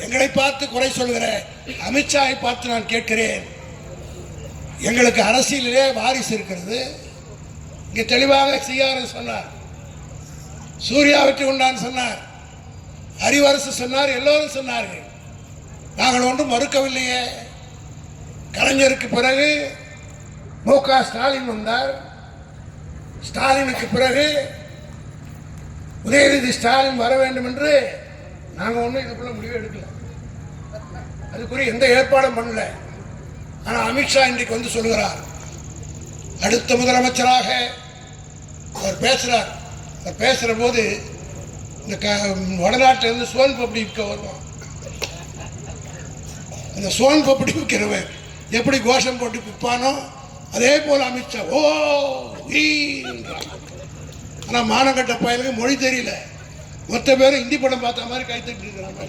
எங்களை பார்த்து குறை சொல்கிற அமித்ஷாவை பார்த்து நான் கேட்கிறேன், எங்களுக்கு அரசியலிலே வாரிசு இருக்கிறது. இங்கே தெளிவாக சிஆர் சொன்னார், சூர்யா வெற்றி கொண்டான் சொன்னார், அறிவரசு சொன்னார், எல்லோரும் சொன்னார்கள். நாங்கள் ஒன்றும் மறுக்கவில்லையே. கலைஞருக்கு பிறகு மு.க. ஸ்டாலின் வந்தார். ஸ்டாலினுக்கு பிறகு உதயநிதி ஸ்டாலின் வர வேண்டும் என்று நாங்கள் ஒன்றும் இதுக்குள்ள முடிவு எடுக்கல, அதுக்குரிய எந்த ஏற்பாடும் பண்ணல. ஆனால் அமித்ஷா இன்றைக்கு வந்து சொல்கிறார், அடுத்த முதலமைச்சராக அவர் பேசுறார். அவர் பேசுகிற போது இந்த வடநாட்டிலிருந்து சோன் பப்படி விற்க வருவான். அந்த சோன் பப்படி விற்கிறவன் எப்படி கோஷம் போட்டு விற்பானோ அதே போல அமித்ஷா ஓ என்றான். ஆனால் மானங்கட்ட பயலுக்கு மொழி தெரியல, மொத்த பேரும் ஹிந்தி படம் பார்த்த மாதிரி கை தட்டி இருக்கிறாங்க.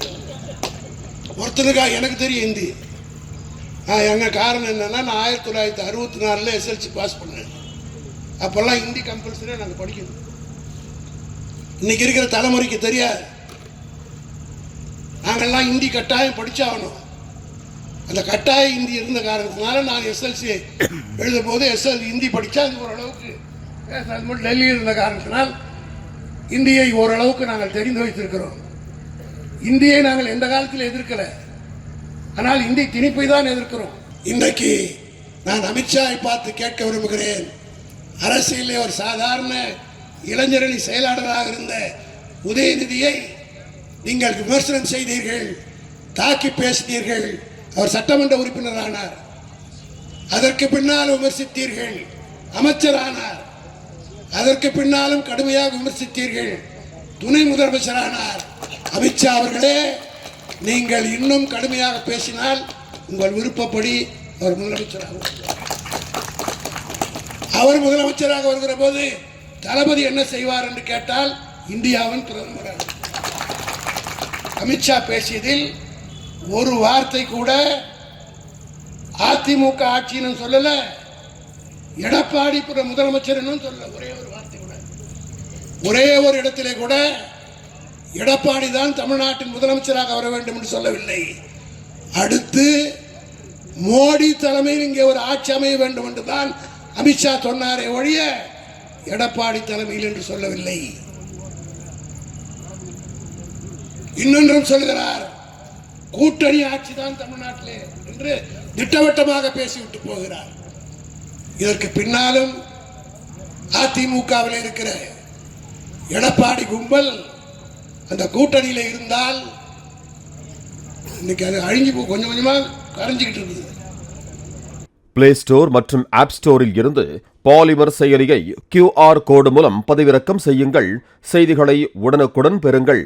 ஒருத்தனுக்காக எனக்கு தெரியும் ஹிந்தி. என்ன காரணம் என்னன்னா, நான் 1964 எஸ்எல்சி பாஸ் பண்ணேன். அப்போல்லாம் ஹிந்தி கம்பல்சரியாக நாங்கள் படிக்கணும். இன்னைக்கு இருக்கிற தலைமுறைக்கு தெரியாது. நாங்கள்லாம் ஹிந்தி கட்டாயம் படிச்சாகணும். அந்த கட்டாய ஹிந்தி இருந்த காரணத்தினால நான் எஸ்எல்சி எழுதும் போது ஹிந்தி படித்தா அது ஓரளவுக்கு டெல்லியில் இருந்த காரணத்தினால் இந்தியை ஓரளவுக்கு நாங்கள் தெரிந்து வைத்திருக்கிறோம். இந்தியை நாங்கள் எந்த காலத்தில் எதிர்க்கல, ஆனால் இந்தி திணிப்பை தான் எதிர்க்கிறோம். இன்றைக்கு நான் அமித்ஷாவை பார்த்து கேட்க விரும்புகிறேன், அரசியலே ஒரு சாதாரண இளைஞரணி செயலாளராக இருந்த உதயநிதியை நீங்கள் விமர்சனம் செய்தீர்கள், தாக்கி பேசினீர்கள். அவர் சட்டமன்ற உறுப்பினரானார், அதற்கு பின்னால் விமர்சித்தீர்கள், அமைச்சரானார், அதற்கு பின்னாலும் கடுமையாக விமர்சித்தீர்கள், துணை முதலமைச்சரானார். அமித்ஷா அவர்களே, நீங்கள் இன்னும் கடுமையாக பேசினால் உங்கள் விருப்பப்படி அவர் முதலமைச்சராக அவர் முதலமைச்சராக வருகிற போது தளபதி என்ன செய்வார் என்று கேட்டால் இந்தியாவின் பிரதமர். அமித்ஷா பேசியதில் ஒரு வார்த்தை கூட அதிமுக ஆட்சின்னு சொல்லல, எடப்பாடி முதலமைச்சர் சொல்ல, ஒரே ஒரு வார்த்தை கூட, ஒரே ஒரு இடத்திலே கூட எடப்பாடி தான் தமிழ்நாட்டின் முதலமைச்சராக வர வேண்டும் என்று சொல்லவில்லை. அடுத்து மோடி தலைமையில் இங்கே ஒரு ஆட்சி அமைய வேண்டும் என்று தான் அமித்ஷா சொன்னாரே ஒழிய எடப்பாடி தலைமையில் என்று சொல்லவில்லை. இன்னொன்றும் சொல்கிறார், கூட்டணி ஆட்சி தான் தமிழ்நாட்டிலே என்று திட்டவட்டமாக பேசிவிட்டு போகிறார். இதற்கு பின்னாலும் அதிமுகவில் இருக்கிற எடப்பாடி கும்பல் அந்த கூட்டணியில் இருந்தால் இன்னைக்கு அது அழிஞ்சு கொஞ்சம் கொஞ்சமா கரைஞ்சிக்கிட்டு இருக்குது. பிளே ஸ்டோர் மற்றும் ஆப் ஸ்டோரில் இருந்து பாலிமர் செயலியை QR கோடு மூலம் பதிவிறக்கம் செய்யுங்கள். செய்திகளை உடனுக்குடன் பெறுங்கள்.